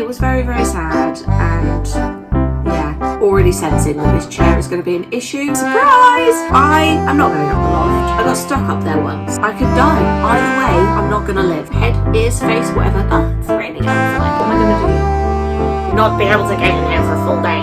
it was very, very sad, and yeah, already sensing that this chair is going to be an issue. Surprise! I am not going up the loft. I got stuck up there once. I could die. Either way, I'm not going to live. Head, ears, face, whatever. Oh, it's raining outside. What am I going to do? Not be able to get in here for a full day.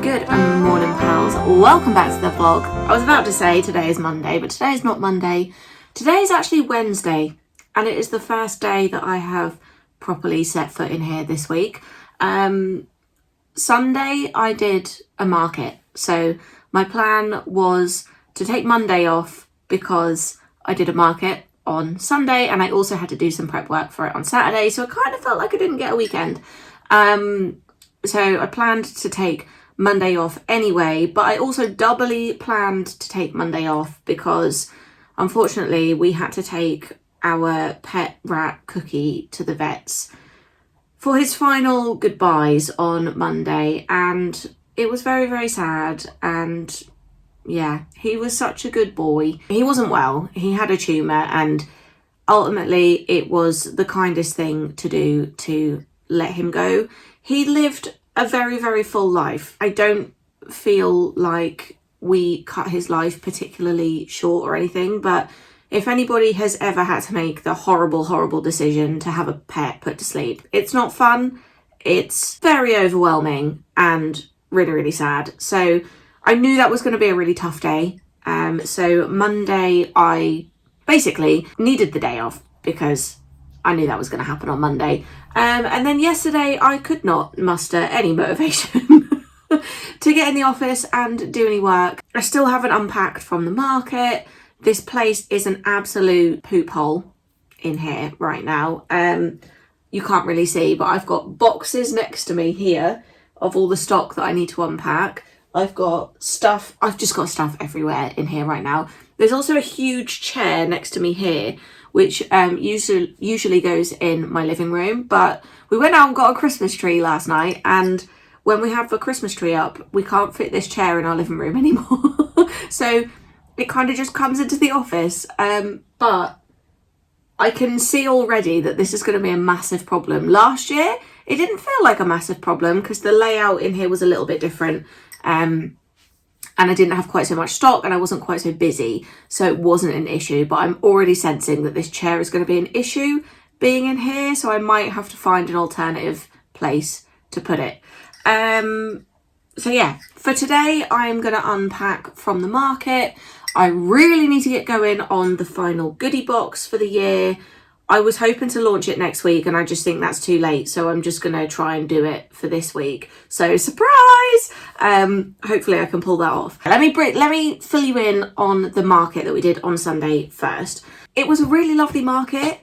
Good morning, pals. Welcome back to the vlog. I was about to say today is Monday, but today is not Monday. Today is actually Wednesday, and it is the first day that I have properly set foot in here this week. Sunday I did a market, so my plan was to take Monday off because I did a market on Sunday and I also had to do some prep work for it on Saturday, so I kind of felt like I didn't get a weekend. So I planned to take Monday off anyway, but I also doubly planned to take Monday off because unfortunately we had to take our pet rat Cookie to the vets for his final goodbyes on Monday, and it was very, very sad. And yeah, he was such a good boy. He wasn't well, he had a tumour, and ultimately it was the kindest thing to do to let him go. He lived a very, very full life. I don't feel like we cut his life particularly short or anything, but if anybody has ever had to make the horrible, horrible decision to have a pet put to sleep, it's not fun. It's very overwhelming and really, really sad. So I knew that was going to be a really tough day. So Monday I basically needed the day off because I knew that was going to happen on Monday. And then yesterday I could not muster any motivation to get in the office and do any work. I still haven't unpacked from the market. This place is an absolute poop hole in here right now. You can't really see, but I've got boxes next to me here of all the stock that I need to unpack. I've got stuff, I've just got stuff everywhere in here right now. There's also a huge chair next to me here, which usually goes in my living room, but we went out and got a Christmas tree last night, and when we have the Christmas tree up, we can't fit this chair in our living room anymore. So it kind of just comes into the office, but I can see already that this is going to be a massive problem. Last year, it didn't feel like a massive problem because the layout in here was a little bit different, and I didn't have quite so much stock and I wasn't quite so busy, so it wasn't an issue. But I'm already sensing that this chair is going to be an issue being in here, so I might have to find an alternative place to put it. So yeah, for today I'm going to unpack from the market. I really need to get going on the final goodie box for the year. I was hoping to launch it next week and I just think that's too late, so I'm just going to try and do it for this week. So surprise! Hopefully I can pull that off. Let me fill you in on the market that we did on Sunday first. It was a really lovely market.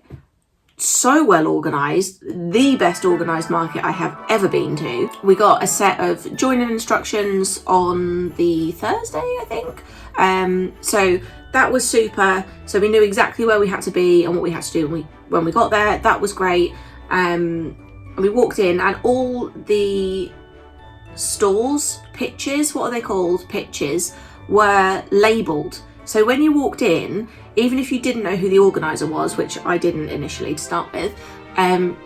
So well organised, the best organised market I have ever been to. We got a set of joining instructions on the Thursday, I think. So that was super. So we knew exactly where we had to be and what we had to do when we got there. That was great. And we walked in and all the stalls, pitches, what are they called? Pitches, were labelled. So when you walked in, even if you didn't know who the organiser was, which I didn't initially to start with,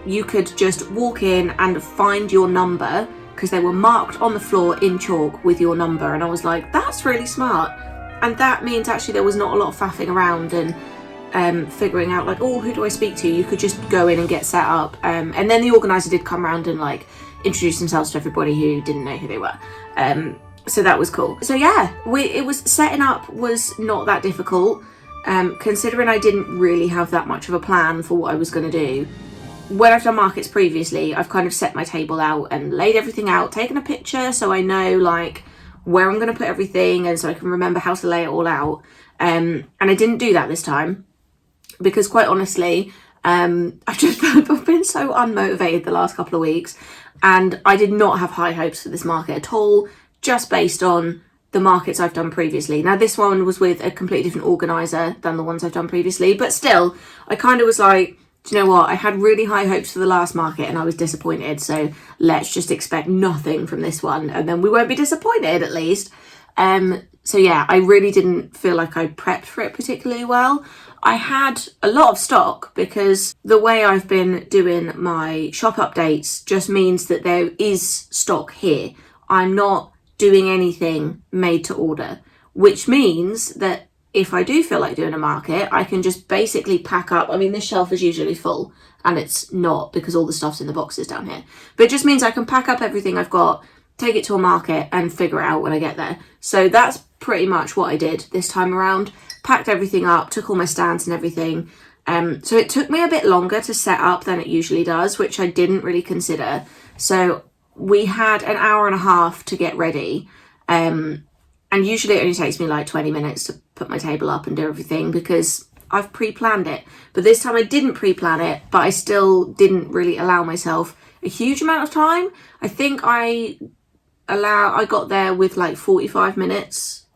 you could just walk in and find your number because they were marked on the floor in chalk with your number. And I was like, that's really smart. And that means actually there was not a lot of faffing around and figuring out like, oh, who do I speak to? You could just go in and get set up. And then the organiser did come around and like introduce themselves to everybody who didn't know who they were. So that was cool. So yeah, it was setting up was not that difficult. Considering I didn't really have that much of a plan for what I was going to do. When I've done markets previously, I've kind of set my table out and laid everything out, taken a picture so I know like where I'm going to put everything and so I can remember how to lay it all out. And I didn't do that this time because quite honestly, I've been so unmotivated the last couple of weeks, and I did not have high hopes for this market at all, just based on the markets I've done previously. Now this one was with a completely different organiser than the ones I've done previously, but still I kind of was like, do you know what, I had really high hopes for the last market and I was disappointed, so let's just expect nothing from this one and then we won't be disappointed at least. So yeah, I really didn't feel like I prepped for it particularly well. I had a lot of stock because the way I've been doing my shop updates just means that there is stock here. I'm not doing anything made to order, which means that if I do feel like doing a market, I can just basically pack up. I mean, this shelf is usually full and it's not because all the stuff's in the boxes down here. But it just means I can pack up everything I've got, take it to a market and figure it out when I get there. So that's pretty much what I did this time around. Packed everything up, took all my stands and everything. So it took me a bit longer to set up than it usually does, which I didn't really consider. So we had an hour and a half to get ready. And usually it only takes me like 20 minutes to put my table up and do everything because I've pre-planned it. But this time I didn't pre-plan it, but I still didn't really allow myself a huge amount of time. I think I got there with like 45 minutes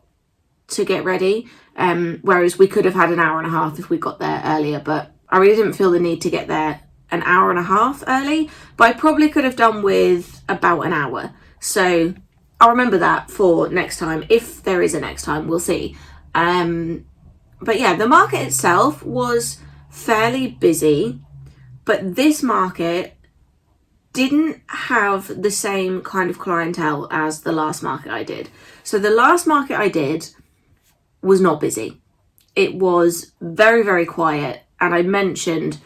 to get ready. Whereas we could have had an hour and a half if we got there earlier, but I really didn't feel the need to get there an hour and a half early, but I probably could have done with about an hour. So I'll remember that for next time. If there is a next time, we'll see. But yeah, the market itself was fairly busy, but this market didn't have the same kind of clientele as the last market I did. So the last market I did was not busy. It was very, very quiet. And I mentioned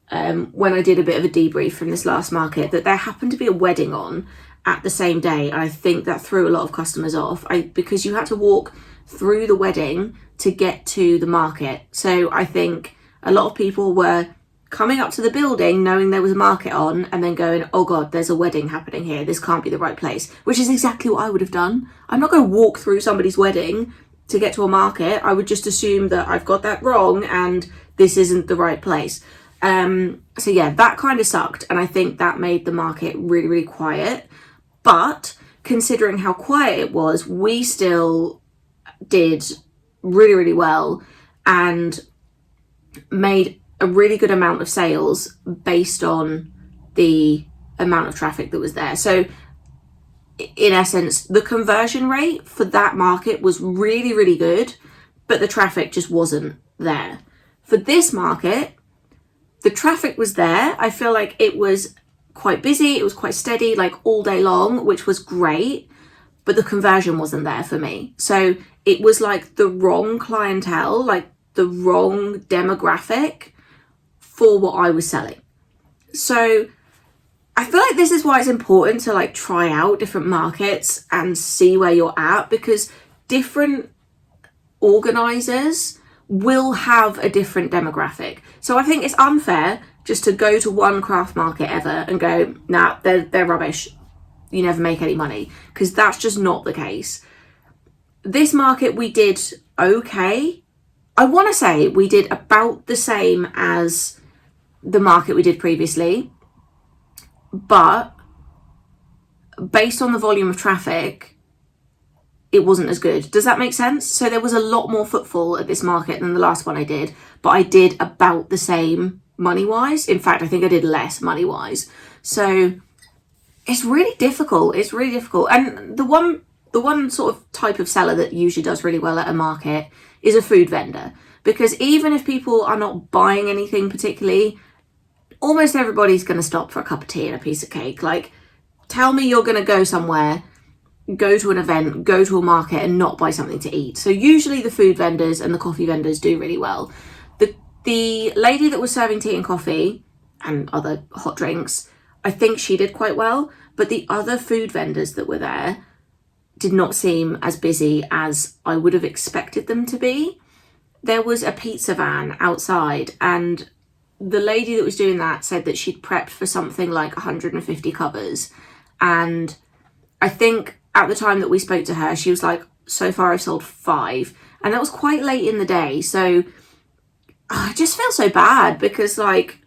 when I did a bit of a debrief from this last market that there happened to be a wedding on at the same day. I think that threw a lot of customers off because you had to walk through the wedding to get to the market. So I think a lot of people were coming up to the building knowing there was a market on and then going, oh God, there's a wedding happening here. This can't be the right place, which is exactly what I would have done. I'm not going to walk through somebody's wedding to get to a market. I would just assume that I've got that wrong and this isn't the right place. So yeah, that kind of sucked. And I think that made the market really, really quiet. But considering how quiet it was, we still did really, really well and made a really good amount of sales based on the amount of traffic that was there. So in essence, the conversion rate for that market was really, really good, but the traffic just wasn't there. For this market, the traffic was there. I feel like it was quite busy. It was quite steady, like all day long, which was great, but the conversion wasn't there for me. So it was like the wrong clientele, like the wrong demographic for what I was selling. So I feel like this is why it's important to like try out different markets and see where you're at, because different organizers will have a different demographic. So I think it's unfair just to go to one craft market ever and go, nah, they're rubbish. You never make any money, because that's just not the case. This market we did okay. I want to say we did about the same as the market we did previously, but based on the volume of traffic, it wasn't as good. Does that make sense? So there was a lot more footfall at this market than the last one I did, but I did about the same money-wise. In fact, I think I did less money-wise. So it's really difficult. It's really difficult. And the one sort of type of seller that usually does really well at a market is a food vendor, because even if people are not buying anything particularly, almost everybody's going to stop for a cup of tea and a piece of cake. Like, tell me you're going to go somewhere, go to an event, go to a market and not buy something to eat. So usually the food vendors and the coffee vendors do really well. The lady that was serving tea and coffee and other hot drinks, I think she did quite well, but the other food vendors that were there did not seem as busy as I would have expected them to be. There was a pizza van outside, and the lady that was doing that said that she'd prepped for something like 150 covers. And I think at the time that we spoke to her, she was like, so far I've sold 5. And that was quite late in the day. So I just feel so bad because like,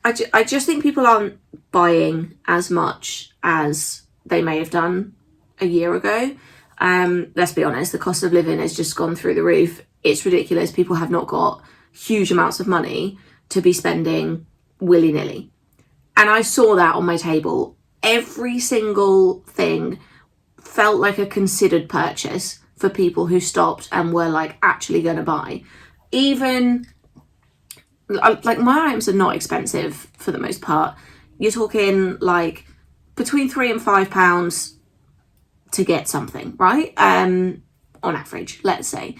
I just think people aren't buying as much as they may have done a year ago. Let's be honest, the cost of living has just gone through the roof. It's ridiculous. People have not got huge amounts of money to be spending willy-nilly. And I saw that on my table. Every single thing felt like a considered purchase for people who stopped and were like actually going to buy. Even like my items are not expensive for the most part. You're talking like between £3 and £5 to get something, right? On average, let's say.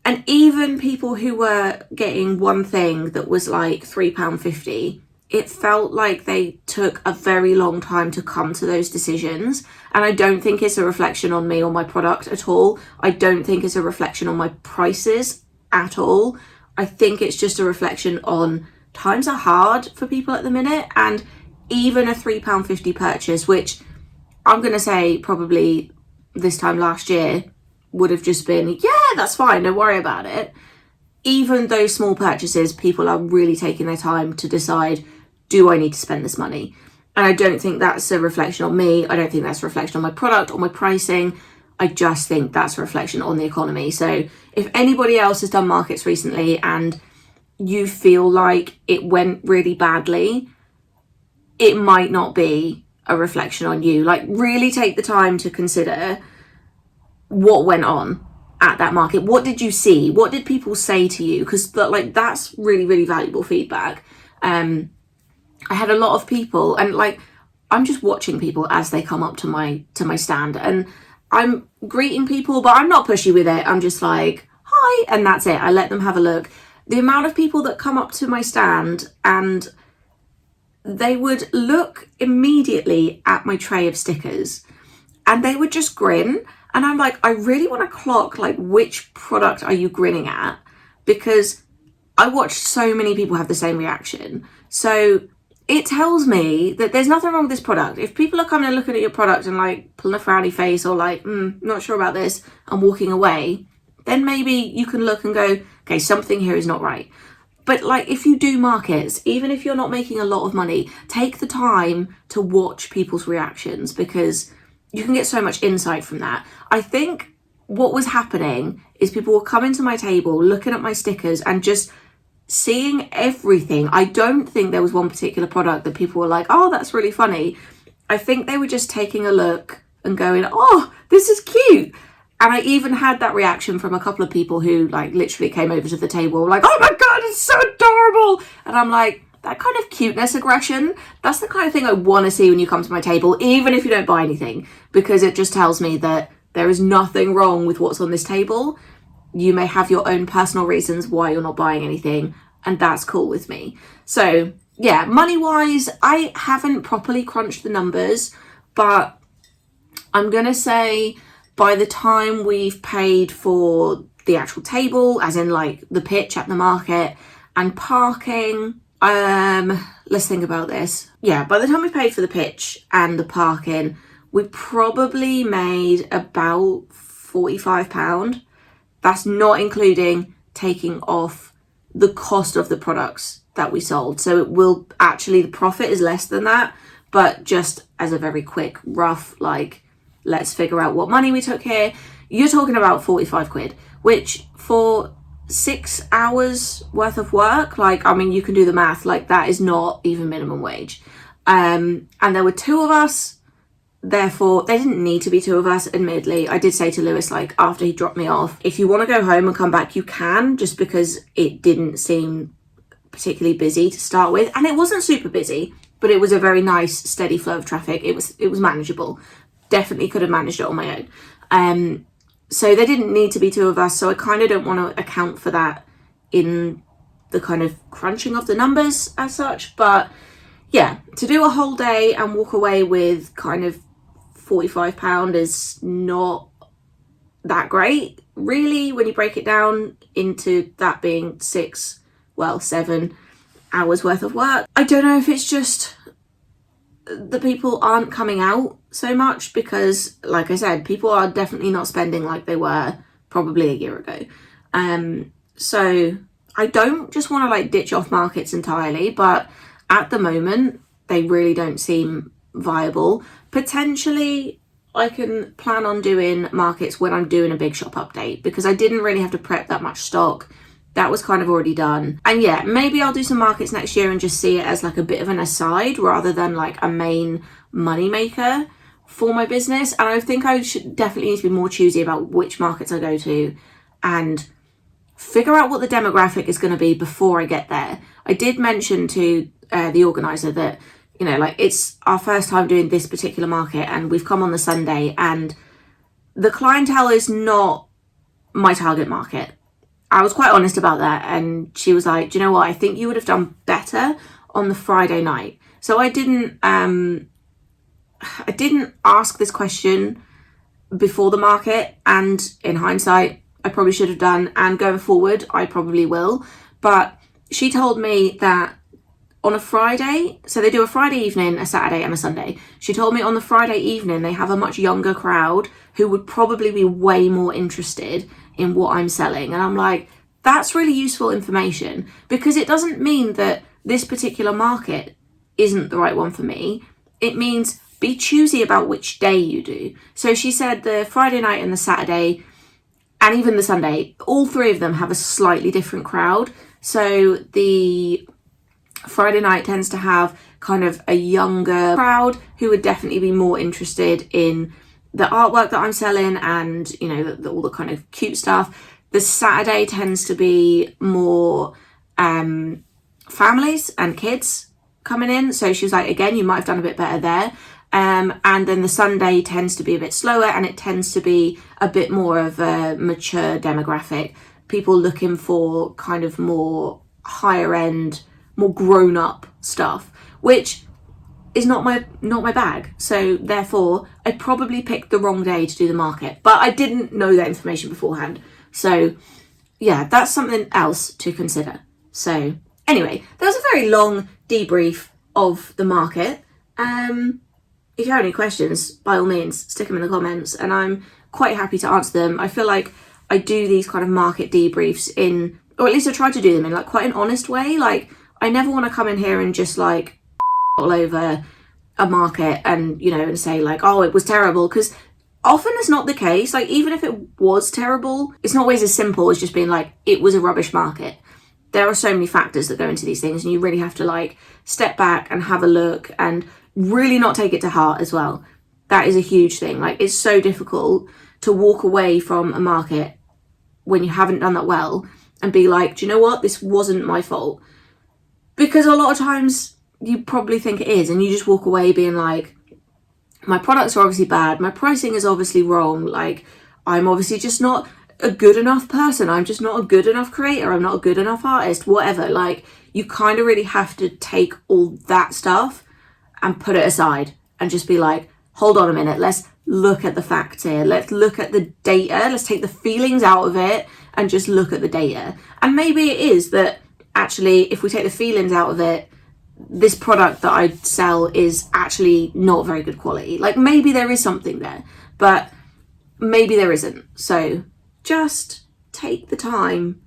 And even people who were getting one thing that was like £3.50, it felt like they took a very long time to come to those decisions. And I don't think it's a reflection on me or my product at all. I don't think it's a reflection on my prices at all. I think it's just a reflection on times are hard for people at the minute. And even a £3.50 purchase, which I'm going to say probably this time last year would have just been, yeah, that's fine, don't worry about it. Even those small purchases, people are really taking their time to decide, do I need to spend this money? And I don't think that's a reflection on me. I don't think that's a reflection on my product or my pricing. I just think that's a reflection on the economy. So if anybody else has done markets recently and you feel like it went really badly, it might not be a reflection on you. Like, really take the time to consider what went on at that market. What did you see? What did people say to you? Because like that's really, really valuable feedback. I had a lot of people, and like I'm just watching people as they come up to my stand, and I'm greeting people, but I'm not pushy with it. I'm just like, hi, and that's it. I let them have a look. The amount of people that come up to my stand and they would look immediately at my tray of stickers and they would just grin. And I'm like, I really want to clock like which product are you grinning at, because I watched so many people have the same reaction. So it tells me that there's nothing wrong with this product. If people are coming and looking at your product and like pulling a frowny face or like, not sure about this, and walking away, then maybe you can look and go, okay, something here is not right. But like if you do markets, even if you're not making a lot of money, take the time to watch people's reactions, because you can get so much insight from that. I think what was happening is people were coming to my table, looking at my stickers and just seeing everything. I don't think there was one particular product that people were like, oh, that's really funny. I think they were just taking a look and going, oh, this is cute. And I even had that reaction from a couple of people who like literally came over to the table like, oh my God, it's so adorable. And I'm like, that kind of cuteness aggression, that's the kind of thing I want to see when you come to my table, even if you don't buy anything, because it just tells me that there is nothing wrong with what's on this table. You may have your own personal reasons why you're not buying anything, and that's cool with me. So yeah, money wise, I haven't properly crunched the numbers, but I'm going to say by the time we've paid for the actual table, as in like the pitch at the market and parking, let's think about this. Yeah, by the time we paid for the pitch and the parking, we probably made about £45. That's not including taking off the cost of the products that we sold. So it will actually, the profit is less than that, but just as a very quick, rough, like, let's figure out what money we took here. You're talking about 45 quid, which for 6 hours worth of work, like, I mean, you can do the math, like that is not even minimum wage. And there were two of us, therefore there didn't need to be two of us. Admittedly, I did say to Lewis, like after he dropped me off, if you want to go home and come back, you can, just because it didn't seem particularly busy to start with, and it wasn't super busy, but it was a very nice steady flow of traffic. It was manageable. Definitely could have managed it on my own. So there didn't need to be two of us, so I kind of don't want to account for that in the kind of crunching of the numbers as such. But yeah, to do a whole day and walk away with kind of £45 is not that great, really, when you break it down into that being 7 hours worth of work. I don't know if it's just the people aren't coming out so much, because like I said, people are definitely not spending like they were probably a year ago. So I don't just want to like ditch off markets entirely, but at the moment they really don't seem viable. Potentially I can plan on doing markets when I'm doing a big shop update, because I didn't really have to prep that much stock. That was kind of already done. And yeah, maybe I'll do some markets next year and just see it as like a bit of an aside rather than like a main money maker for my business, and I think I should definitely need to be more choosy about which markets I go to and figure out what the demographic is going to be before I get there. I did mention to the organizer that, you know, like, it's our first time doing this particular market and we've come on the Sunday and the clientele is not my target market. I was quite honest about that, and she was like, do you know what, I think you would have done better on the Friday night. So I didn't ask this question before the market, and in hindsight I probably should have done, and going forward I probably will. But she told me that on a Friday, so they do a Friday evening, a Saturday and a Sunday. She told me on the Friday evening they have a much younger crowd who would probably be way more interested in what I'm selling. And I'm like, that's really useful information, because it doesn't mean that this particular market isn't the right one for me. It means be choosy about which day you do. So she said the Friday night and the Saturday and even the Sunday, all three of them have a slightly different crowd. So the Friday night tends to have kind of a younger crowd who would definitely be more interested in the artwork that I'm selling and, you know, all the kind of cute stuff. The Saturday tends to be more families and kids coming in. So she was like, again, you might have done a bit better there. And then the Sunday tends to be a bit slower, and it tends to be a bit more of a mature demographic. People looking for kind of more higher end, more grown up stuff, which is not my bag. So therefore I probably picked the wrong day to do the market, but I didn't know that information beforehand. So yeah, that's something else to consider. So anyway, that was a very long debrief of the market. If you have any questions, by all means, stick them in the comments, and I'm quite happy to answer them. I feel like I do these kind of market debriefs in, or at least I try to do them in, like, quite an honest way. Like, I never want to come in here and just like all over a market and, you know, and say like, oh, it was terrible, because often it's not the case. Like, even if it was terrible, it's not always as simple as just being like, it was a rubbish market. There are so many factors that go into these things, and you really have to like step back and have a look and really not take it to heart as well. That is a huge thing. Like, it's so difficult to walk away from a market when you haven't done that well and be like, do you know what, this wasn't my fault. Because a lot of times you probably think it is, and you just walk away being like, my products are obviously bad, my pricing is obviously wrong, like, I'm obviously just not a good enough person, I'm just not a good enough creator, I'm not a good enough artist, whatever. Like, you kind of really have to take all that stuff and put it aside and just be like, hold on a minute, let's look at the facts here, let's look at the data, let's take the feelings out of it and just look at the data. And maybe it is that actually, if we take the feelings out of it, this product that I sell is actually not very good quality. Like, maybe there is something there, but maybe there isn't. So just take the time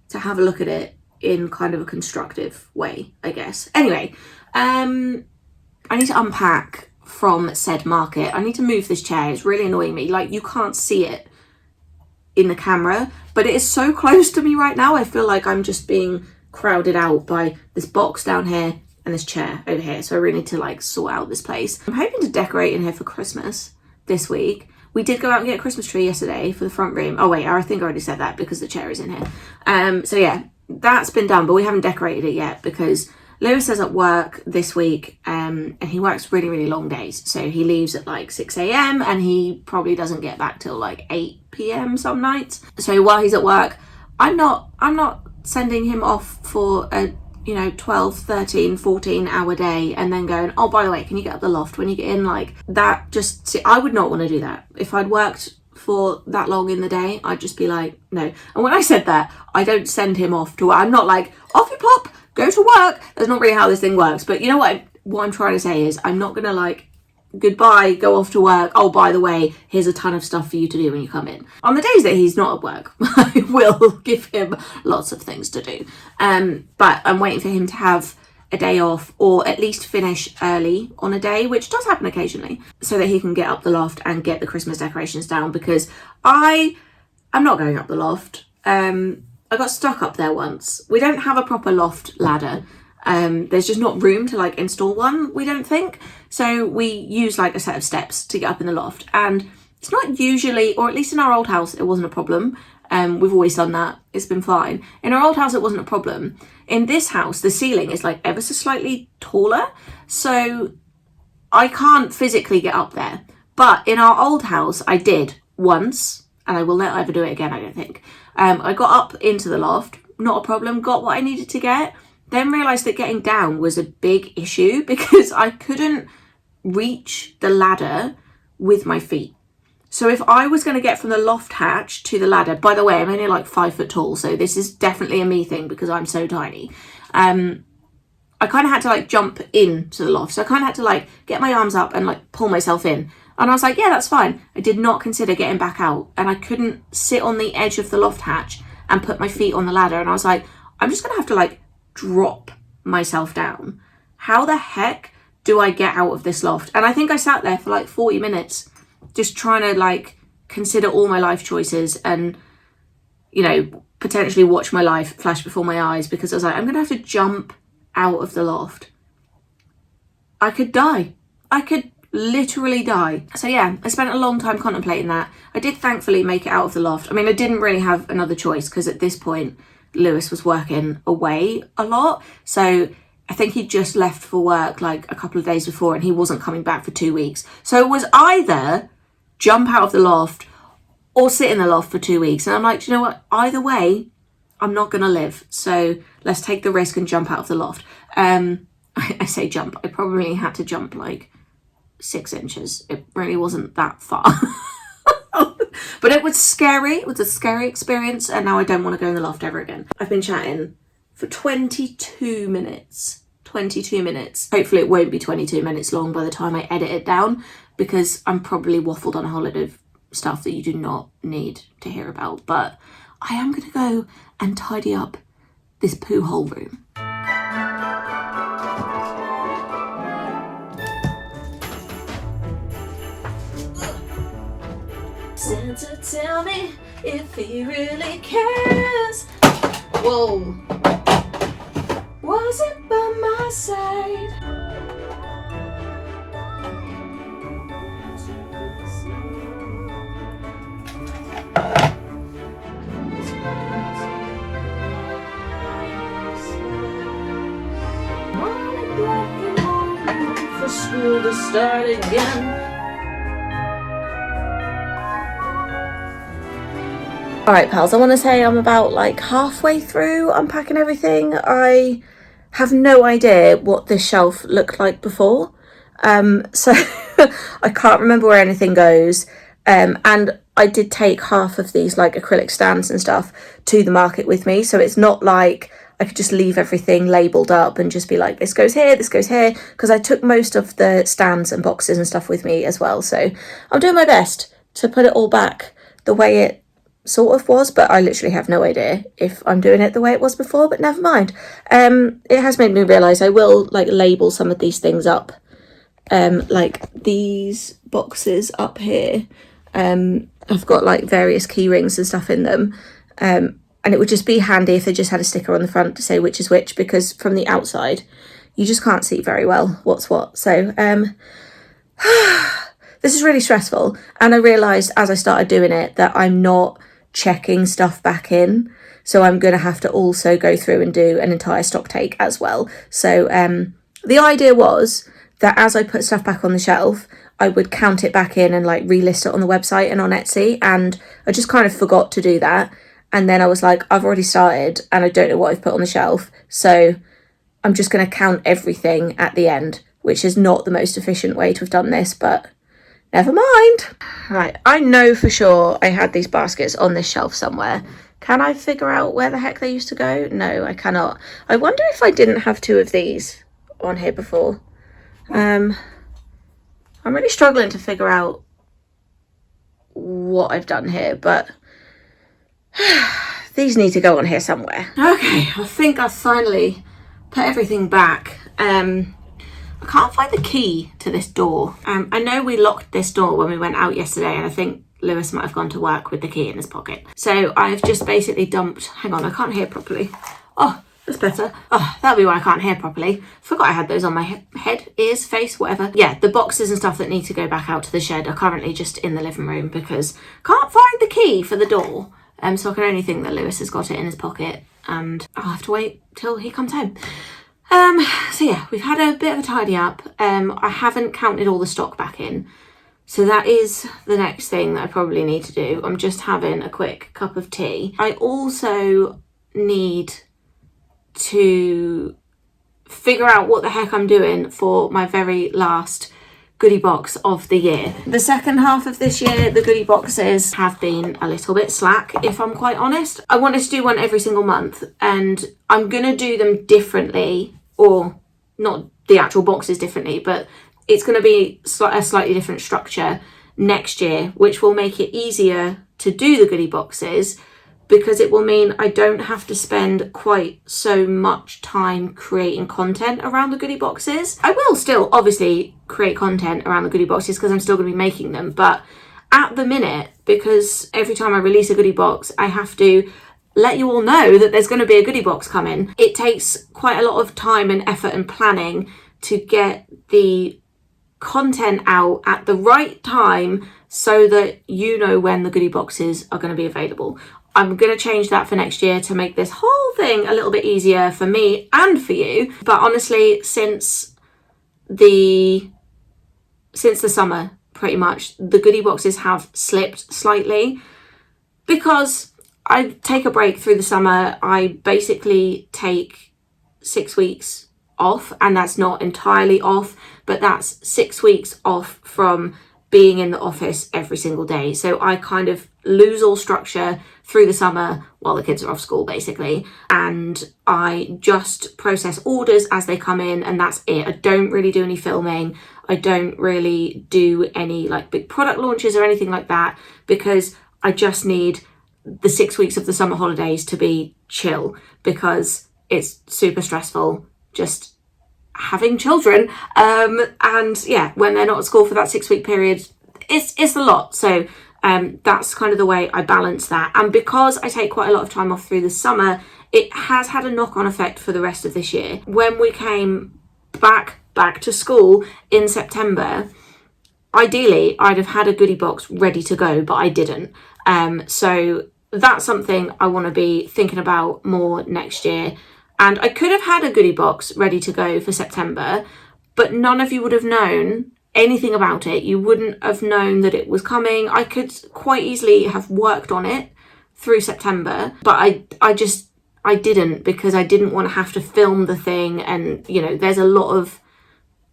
to have a look at it in kind of a constructive way, I guess. Anyway, I need to unpack from said market. I need to move this chair. It's really annoying me. Like, you can't see it in the camera, but it is so close to me right now. I feel like I'm just being crowded out by this box down here and this chair over here. So I really need to like sort out this place. I'm hoping to decorate in here for Christmas this week. We did go out and get a Christmas tree yesterday for the front room. Oh wait, I think I already said that because the chair is in here. So yeah, that's been done, but we haven't decorated it yet because Lewis is at work this week, and he works really, really long days. So he leaves at like 6 a.m. and he probably doesn't get back till like 8 p.m. some nights. So while he's at work, I'm not sending him off for a 12, 13, 14 hour day and then going, oh, by the way, can you get up the loft when you get in? Like that, I would not want to do that. If I'd worked for that long in the day, I'd just be like, no. And when I said that, I don't send him off to work. I'm not like, off you pop, go to work. That's not really how this thing works. But you know what I'm trying to say is I'm not going to like, goodbye, go off to work. Oh, by the way, here's a ton of stuff for you to do when you come in. On the days that he's not at work, I will give him lots of things to do. But I'm waiting for him to have a day off or at least finish early on a day, which does happen occasionally, so that he can get up the loft and get the Christmas decorations down, because I'm not going up the loft. I got stuck up there once. We don't have a proper loft ladder. There's just not room to like install one, we don't think. So we use like a set of steps to get up in the loft, and it's not usually, or at least in our old house, it wasn't a problem. We've always done that. It's been fine. In our old house, it wasn't a problem. In this house, the ceiling is like ever so slightly taller. So I can't physically get up there. But in our old house, I did once, and I will never ever do it again, I don't think. I got up into the loft, not a problem, got what I needed to get, then realised that getting down was a big issue because I couldn't reach the ladder with my feet. So if I was going to get from the loft hatch to the ladder, by the way, I'm only like 5 foot tall, so this is definitely a me thing because I'm so tiny. I kind of had to like jump into the loft. So I kind of had to like get my arms up and like pull myself in. And I was like, yeah, that's fine. I did not consider getting back out, and I couldn't sit on the edge of the loft hatch and put my feet on the ladder. And I was like, I'm just going to have to like drop myself down. How the heck do I get out of this loft? And I think I sat there for like 40 minutes just trying to like consider all my life choices and, you know, potentially watch my life flash before my eyes, because I was like, I'm going to have to jump out of the loft. I could die. I could literally die. So yeah, I spent a long time contemplating that. I did thankfully make it out of the loft. I mean, I didn't really have another choice because at this point, Lewis was working away a lot. So I think he just left for work like a couple of days before, and he wasn't coming back for 2 weeks. So it was either jump out of the loft or sit in the loft for 2 weeks. And I'm like, do you know what? Either way, I'm not going to live. So let's take the risk and jump out of the loft. I say jump. I probably had to jump like 6 inches. It really wasn't that far. But it was scary. It was a scary experience. And now I don't want to go in the loft ever again. I've been chatting for 22 minutes. 22 minutes. Hopefully it won't be 22 minutes long by the time I edit it down, because I'm probably waffled on a whole lot of stuff that you do not need to hear about. But I am going to go and tidy up this poo hole room. Santa, tell me if he really cares. Whoa. Was it by my side? Morning black and white for school to start again. Alright pals, I want to say I'm about like halfway through unpacking everything. I have no idea what this shelf looked like before. So I can't remember where anything goes. And I did take half of these like acrylic stands and stuff to the market with me. So it's not like I could just leave everything labelled up and just be like, this goes here, because I took most of the stands and boxes and stuff with me as well. So I'm doing my best to put it all back the way it sort of was, but I literally have no idea if I'm doing it the way it was before, but never mind. It has made me realise I will like label some of these things up, like these boxes up here. I've got like various key rings and stuff in them, and it would just be handy if they just had a sticker on the front to say which is which, because from the outside you just can't see very well what's what. So this is really stressful, and I realised as I started doing it that I'm not checking stuff back in, so I'm going to have to also go through and do an entire stock take as well. So the idea was that as I put stuff back on the shelf, I would count it back in and like relist it on the website and on Etsy, and I just kind of forgot to do that. And then I was like, I've already started and I don't know what I've put on the shelf, so I'm just going to count everything at the end, which is not the most efficient way to have done this, but never mind. Right, I know for sure I had these baskets on this shelf somewhere. Can I figure out where the heck they used to go? No, I cannot. I wonder if I didn't have 2 of these on here before. I'm really struggling to figure out what I've done here, but these need to go on here somewhere. Okay, I think I've finally put everything back. I can't find the key to this door. I know we locked this door when we went out yesterday, and I think Lewis might have gone to work with the key in his pocket. So I've just basically dumped, hang on, I can't hear properly. Oh, That's better. Oh, that'll be why I can't hear properly. Forgot I had those on my head, ears, face, whatever. Yeah, the boxes and stuff that need to go back out to the shed are currently just in the living room because can't find the key for the door. So I can only think that Lewis has got it in his pocket and I'll have to wait till he comes home. So yeah, we've had a bit of a tidy up. I haven't counted all the stock back in. So that is the next thing that I probably need to do. I'm just having a quick cup of tea. I also need to figure out what the heck I'm doing for my very last goodie box of the year. The second half of this year, the goodie boxes have been a little bit slack, if I'm quite honest. I wanted to do one every single month and I'm gonna do them differently, or not the actual boxes differently, but it's going to be a slightly different structure next year, which will make it easier to do the goodie boxes because it will mean I don't have to spend quite so much time creating content around the goodie boxes. I will still obviously create content around the goodie boxes because I'm still going to be making them, but at the minute, because every time I release a goodie box, I have to let you all know that there's going to be a goodie box coming. It takes quite a lot of time and effort and planning to get the content out at the right time so that you know when the goodie boxes are going to be available. I'm going to change that for next year to make this whole thing a little bit easier for me and for you. But honestly, since the summer, pretty much, the goodie boxes have slipped slightly because I take a break through the summer. I basically take 6 weeks off, and that's not entirely off, but that's 6 weeks off from being in the office every single day. So I kind of lose all structure through the summer while the kids are off school, basically. And I just process orders as they come in, and that's it. I don't really do any filming. I don't really do any like big product launches or anything like that because I just need the 6 weeks of the summer holidays to be chill because it's super stressful just having children. And yeah, when they're not at school for that 6 week period, it's a lot. So that's kind of the way I balance that. And because I take quite a lot of time off through the summer, it has had a knock-on effect for the rest of this year. When we came back to school in September, ideally I'd have had a goodie box ready to go, but I didn't. So that's something I want to be thinking about more next year. And I could have had a goodie box ready to go for September, but none of you would have known anything about it. You wouldn't have known that it was coming. I could quite easily have worked on it through September, but I didn't because I didn't want to have to film the thing. And, you know, there's a lot of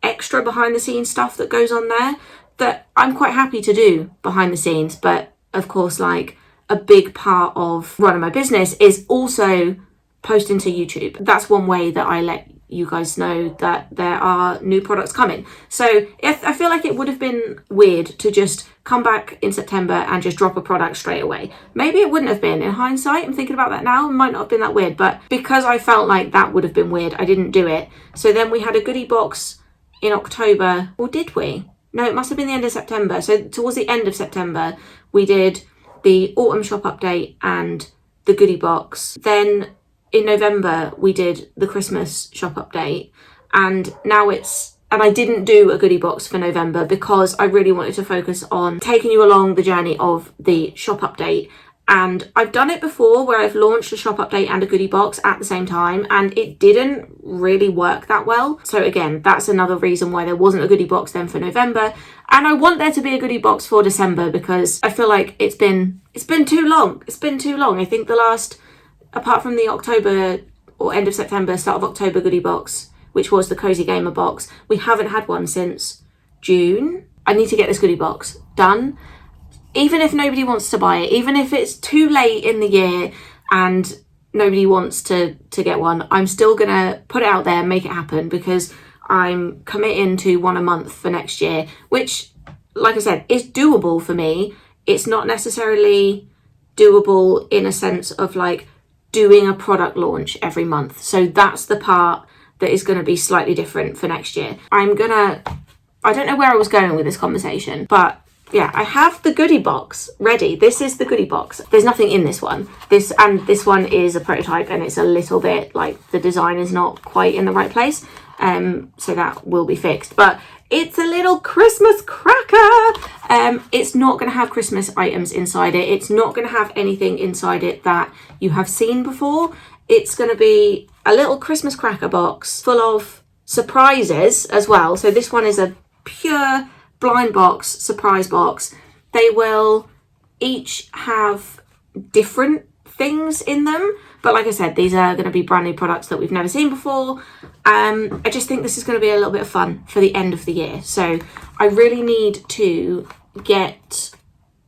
extra behind the scenes stuff that goes on there that I'm quite happy to do behind the scenes. But of course, like, a big part of running my business is also posting to YouTube. That's one way that I let you guys know that there are new products coming. So if I feel like it would have been weird to just come back in September and just drop a product straight away. Maybe it wouldn't have been. In hindsight, I'm thinking about that now, it might not have been that weird, but because I felt like that would have been weird, I didn't do it. So then we had a goodie box in October, or did we? No, it must have been the end of September. So towards the end of September, we did the autumn shop update and the goodie box. Then in November, we did the Christmas shop update, and I didn't do a goodie box for November because I really wanted to focus on taking you along the journey of the shop update. And I've done it before where I've launched a shop update and a goodie box at the same time, and it didn't really work that well. So again, that's another reason why there wasn't a goodie box then for November. And I want there to be a goodie box for December because I feel like it's been too long. It's been too long. I think the last, apart from the October or end of September, start of October goodie box, which was the Cozy Gamer box, we haven't had one since June. I need to get this goodie box done. Even if nobody wants to buy it, even if it's too late in the year and nobody wants to get one, I'm still gonna put it out there and make it happen because I'm committing to one a month for next year, which, like I said, is doable for me. It's not necessarily doable in a sense of like doing a product launch every month. So that's the part that is going to be slightly different for next year. I don't know where I was going with this conversation, but yeah, I have the goodie box ready. This is the goodie box. There's nothing in this one. This one is a prototype, and it's a little bit like the design is not quite in the right place. So that will be fixed. But it's a little Christmas cracker. It's not going to have Christmas items inside it. It's not going to have anything inside it that you have seen before. It's going to be a little Christmas cracker box full of surprises as well. So this one is a pure blind box, surprise box. They will each have different things in them, but like I said, these are going to be brand new products that we've never seen before. I just think this is going to be a little bit of fun for the end of the year. So I really need to get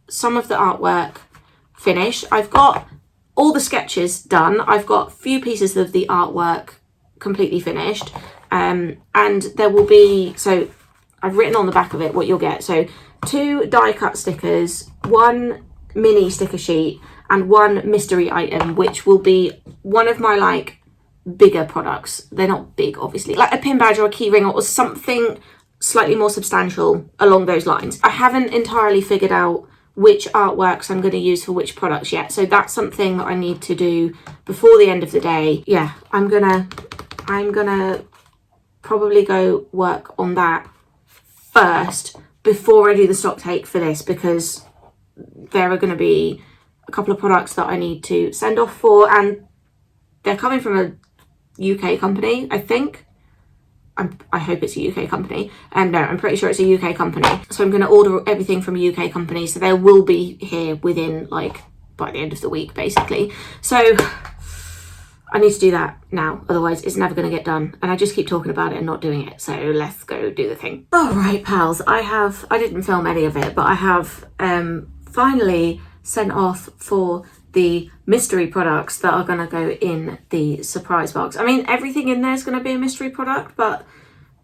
some of the artwork finished. I've got all the sketches done. I've got a few pieces of the artwork completely finished, and there will be, so I've written on the back of it what you'll get. So 2 die cut stickers, 1 mini sticker sheet, and 1 mystery item, which will be one of my like bigger products. They're not big, obviously, like a pin badge or a key ring or something slightly more substantial along those lines. I haven't entirely figured out which artworks I'm going to use for which products yet, so that's something that I need to do before the end of the day. Yeah, I'm gonna probably go work on that first before I do the stock take for this, because there are going to be a couple of products that I need to send off for, and they're coming from a UK company, I think. I hope it's a UK company. No, I'm pretty sure it's a UK company. So I'm going to order everything from a UK company, so they will be here within, like, by the end of the week, basically. So I need to do that now, otherwise it's never going to get done. And I just keep talking about it and not doing it. So let's go do the thing. All right, pals. I didn't film any of it, but I have finally sent off for the mystery products that are going to go in the surprise box. I mean, everything in there is going to be a mystery product, but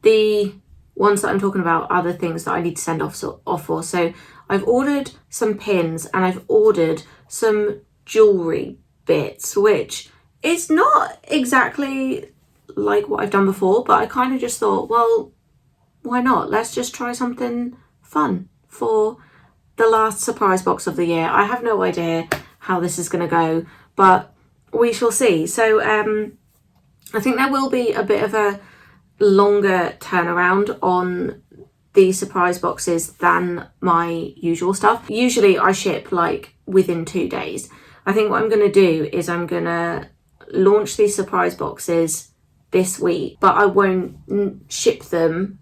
the ones that I'm talking about are the things that I need to send off for. So I've ordered some pins and I've ordered some jewelry bits, which is not exactly like what I've done before, but I kind of just thought, well, why not? Let's just try something fun for the last surprise box of the year. I have no idea how this is going to go, but we shall see. So I think there will be a bit of a longer turnaround on the surprise boxes than my usual stuff. Usually I ship like within 2 days. I think what I'm going to do is I'm going to launch these surprise boxes this week, but I won't ship them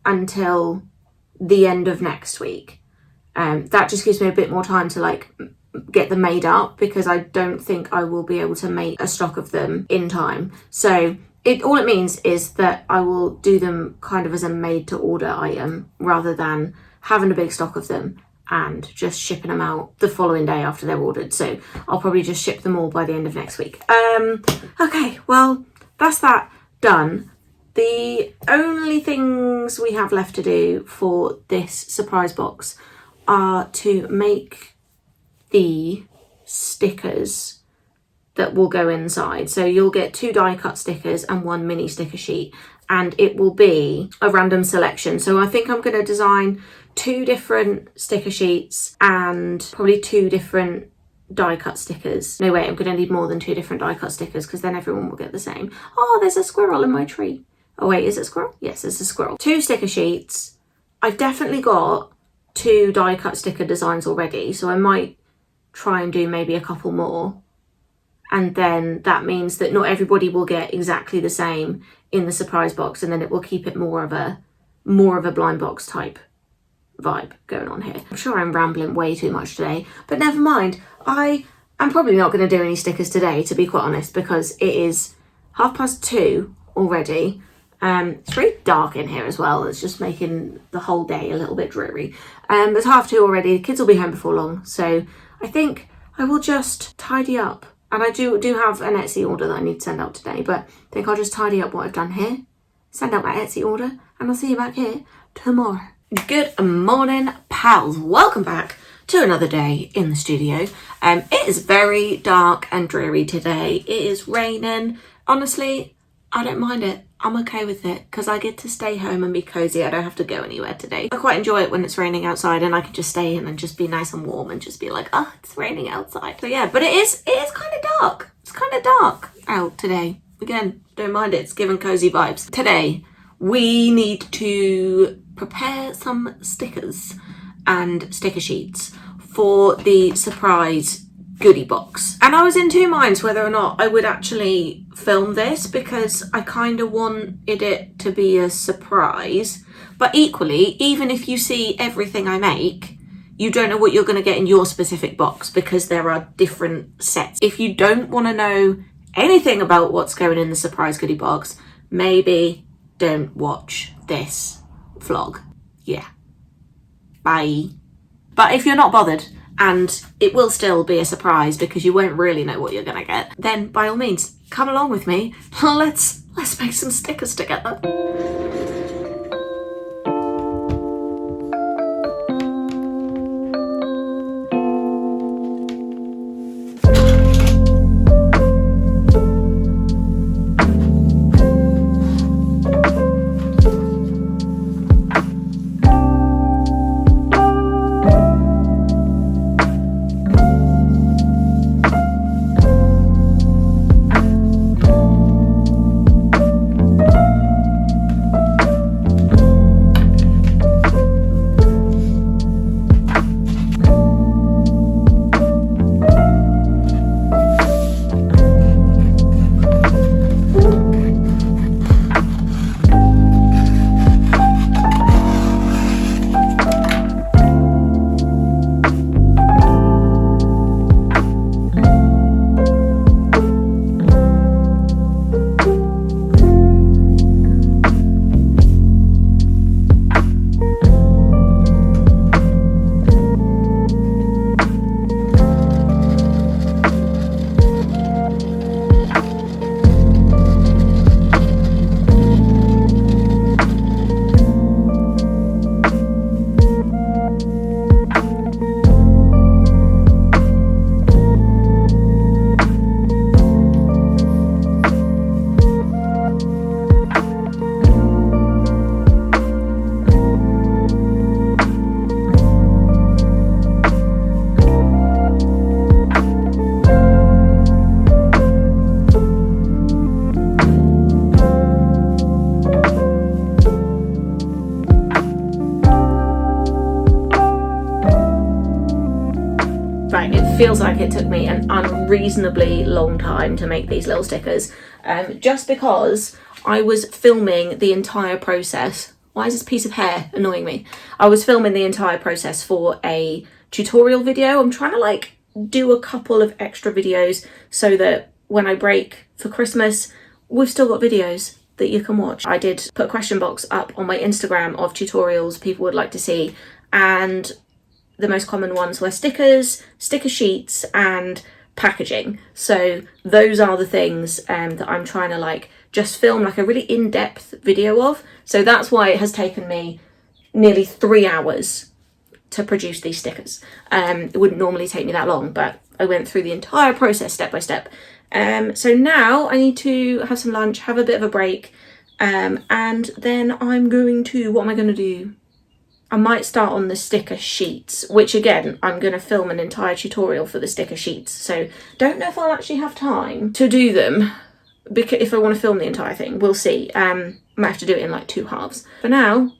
until the end of next week. That just gives me a bit more time to like get them made up, because I don't think I will be able to make a stock of them in time. So all it means is that I will do them kind of as a made to order item rather than having a big stock of them and just shipping them out the following day after they're ordered. So I'll probably just ship them all by the end of next week. Okay, well, that's that done. The only things we have left to do for this surprise box are to make the stickers that will go inside. So you'll get 2 die cut stickers and 1 mini sticker sheet, and it will be a random selection. So I think I'm going to design 2 different sticker sheets and probably 2 different die cut stickers. No, wait, I'm going to need more than 2 different die cut stickers, because then everyone will get the same. Oh, there's a squirrel in my tree. Oh wait, is it a squirrel? Yes, it's a squirrel. 2 sticker sheets. I've definitely got 2 die cut sticker designs already, so I might try and do maybe a couple more, and then that means that not everybody will get exactly the same in the surprise box, and then it will keep it more of a blind box type vibe going on here. I'm sure I'm rambling way too much today, but never mind. I'm probably not going to do any stickers today, to be quite honest, because it is 2:30 already. It's very dark in here as well. It's just making the whole day a little bit dreary. It's 2:30 already. The kids will be home before long, so I think I will just tidy up. And I do have an Etsy order that I need to send out today, but I think I'll just tidy up what I've done here, send out my Etsy order, and I'll see you back here tomorrow. Good morning, pals. Welcome back to another day in the studio. It is very dark and dreary today. It is raining. Honestly, I don't mind it. I'm okay with it because I get to stay home and be cozy. I don't have to go anywhere today. I quite enjoy it when it's raining outside and I can just stay in and just be nice and warm and just be like, oh, it's raining outside. So yeah, but it is kind of dark. It's kind of dark out today. Again, don't mind it. It's giving cozy vibes. Today, we need to prepare some stickers and sticker sheets for the surprise goodie box. And I was in two minds whether or not I would actually film this because I kind of wanted it to be a surprise. But equally, even if you see everything I make, you don't know what you're going to get in your specific box because there are different sets. If you don't want to know anything about what's going in the surprise goodie box, maybe don't watch this vlog. Yeah. Bye. But if you're not bothered, and it will still be a surprise because you won't really know what you're gonna get, then by all means, come along with me. Let's make some stickers together. Feels like it took me an unreasonably long time to make these little stickers, just because I was filming the entire process. Why is this piece of hair annoying me? I was filming the entire process for a tutorial video. I'm trying to like do a couple of extra videos so that when I break for Christmas, we've still got videos that you can watch. I did put a question box up on my Instagram of tutorials people would like to see, and the most common ones were stickers, sticker sheets, and packaging. So those are the things that I'm trying to like just film like a really in-depth video of. So that's why it has taken me nearly 3 hours to produce these stickers. It wouldn't normally take me that long, but I went through the entire process step by step. So now I need to have some lunch, have a bit of a break, and then I'm going to, what am I going to do? I might start on the sticker sheets, which again, I'm going to film an entire tutorial for the sticker sheets. So don't know if I'll actually have time to do them, because if I want to film the entire thing, we'll see. I might have to do it in like 2 halves. For now,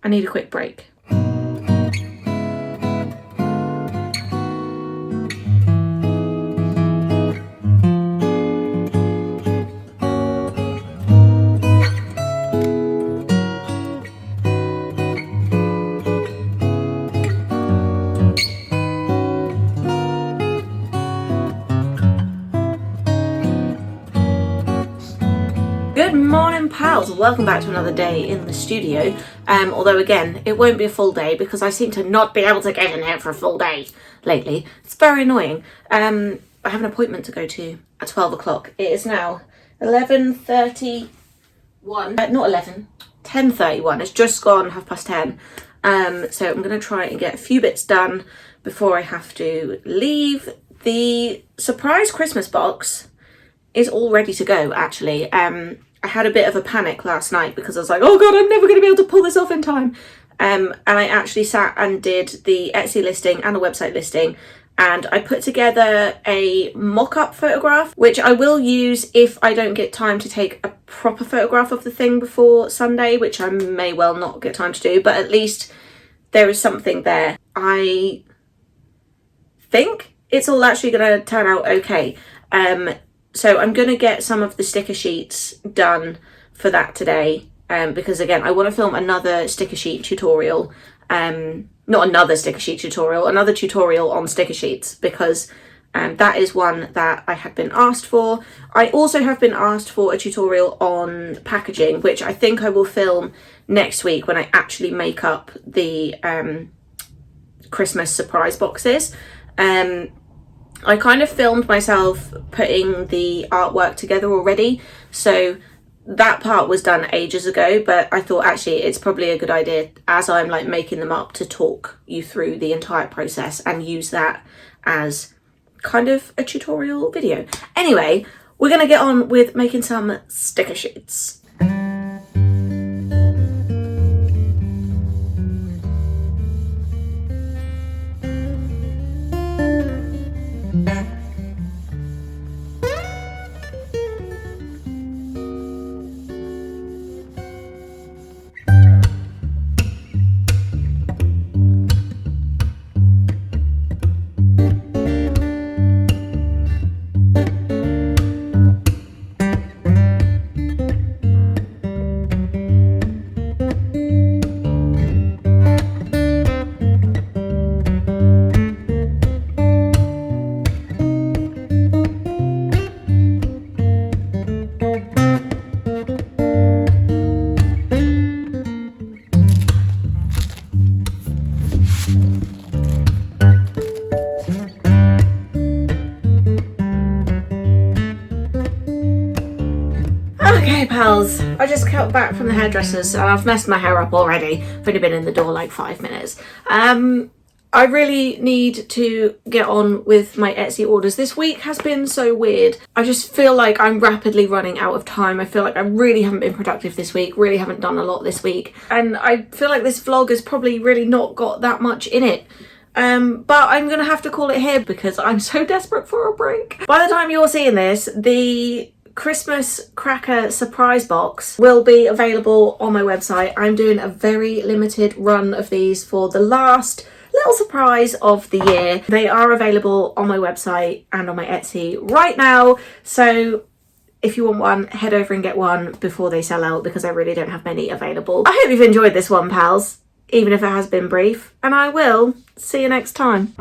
I need a quick break. Good morning, pals. Welcome back to another day in the studio. Although again, it won't be a full day because I seem to not be able to get in here for a full day lately. It's very annoying. I have an appointment to go to at 12 o'clock. It is now 11:31. Not 11, 10:31. It's just gone 10:30. So I'm going to try and get a few bits done before I have to leave. The surprise Christmas box is all ready to go, actually. I had a bit of a panic last night because I was like, oh god, I'm never going to be able to pull this off in time. And I actually sat and did the Etsy listing and the website listing, and I put together a mock-up photograph, which I will use if I don't get time to take a proper photograph of the thing before Sunday, which I may well not get time to do, but at least there is something there. I think it's all actually going to turn out okay. So I'm going to get some of the sticker sheets done for that today, because again, I want to film another sticker sheet tutorial. Not another sticker sheet tutorial, another tutorial on sticker sheets, because that is one that I had been asked for. I also have been asked for a tutorial on packaging, which I think I will film next week when I actually make up the Christmas surprise boxes. I kind of filmed myself putting the artwork together already, so that part was done ages ago, but I thought actually it's probably a good idea as I'm like making them up to talk you through the entire process and use that as kind of a tutorial video. Anyway, we're going to get on with making some sticker sheets. Okay pals, I just got back from the hairdressers and I've messed my hair up already. I've only been in the door like 5 minutes. I really need to get on with my Etsy orders. This week has been so weird. I just feel like I'm rapidly running out of time. I feel like I really haven't been productive this week, really haven't done a lot this week. And I feel like this vlog has probably really not got that much in it. But I'm gonna have to call it here because I'm so desperate for a break. By the time you're seeing this, the Christmas cracker surprise box will be available on my website. I'm doing a very limited run of these for the last little surprise of the year. They are available on my website and on my Etsy right now, so if you want one, head over and get one before they sell out because I really don't have many available. I hope you've enjoyed this one, pals, even if it has been brief, and I will see you next time.